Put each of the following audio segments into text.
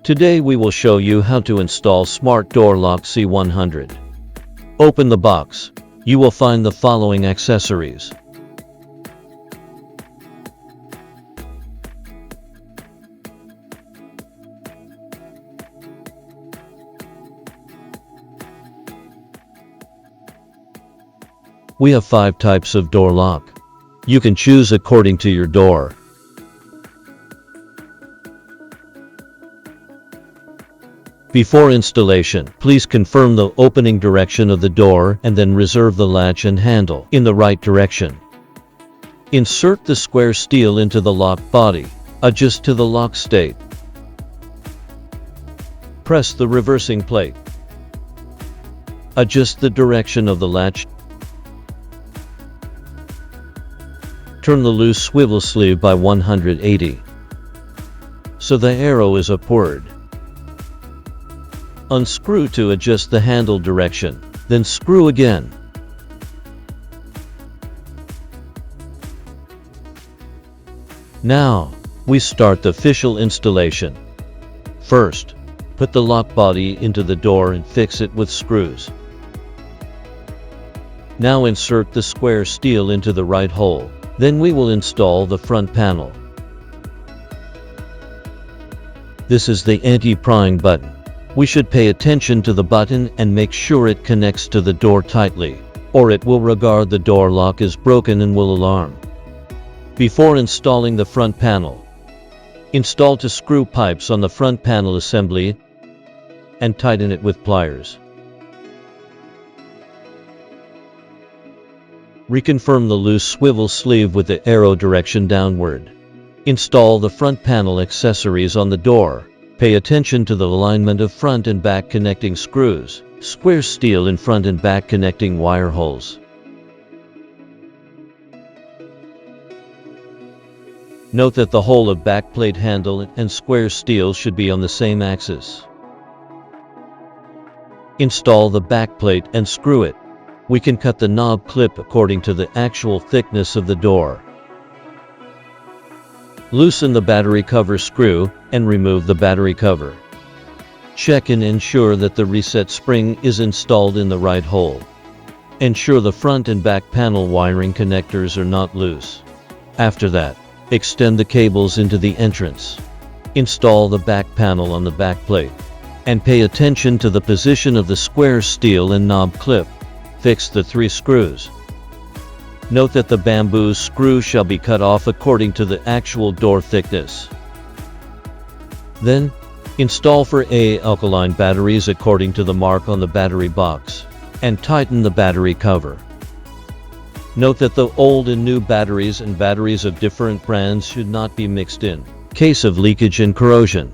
Today we will show you how to install Smart Door Lock C100. Open the box. You will find the following accessories. We have 5 types of door lock. You can choose according to your door. Before installation, please confirm the opening direction of the door and then reserve the latch and handle in the right direction. Insert the square steel into the lock body. Adjust to the lock state. Press the reversing plate. Adjust the direction of the latch. Turn the loose swivel sleeve by 180, so the arrow is upward. Unscrew to adjust the handle direction, then screw again. Now, we start the official installation. First, put the lock body into the door and fix it with screws. Now insert the square steel into the right hole. Then we will install the front panel. This is the anti-prying button. We should pay attention to the button and make sure it connects to the door tightly, or it will regard the door lock is broken and will alarm. Before installing the front panel, install 2 screw pipes on the front panel assembly and tighten it with pliers. Reconfirm the loose swivel sleeve with the arrow direction downward. Install the front panel accessories on the door. Pay attention to the alignment of front and back connecting screws, square steel in front and back connecting wire holes. Note that the hole of back plate handle and square steel should be on the same axis. Install the back plate and screw it. We can cut the knob clip according to the actual thickness of the door. Loosen the battery cover screw and remove the battery cover. Check and ensure that the reset spring is installed in the right hole. Ensure the front and back panel wiring connectors are not loose. After that, extend the cables into the entrance. Install the back panel on the back plate. And pay attention to the position of the square steel and knob clip. Fix the 3 screws. Note that the bamboo screw shall be cut off according to the actual door thickness. Then, install for A alkaline batteries according to the mark on the battery box, and tighten the battery cover. Note that the old and new batteries and batteries of different brands should not be mixed in case of leakage and corrosion.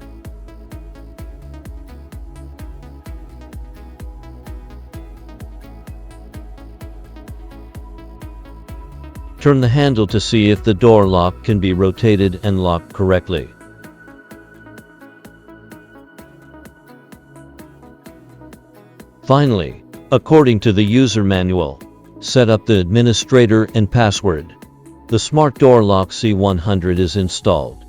Turn the handle to see if the door lock can be rotated and locked correctly. Finally, according to the user manual, set up the administrator and password. The Smart Door Lock C100 is installed.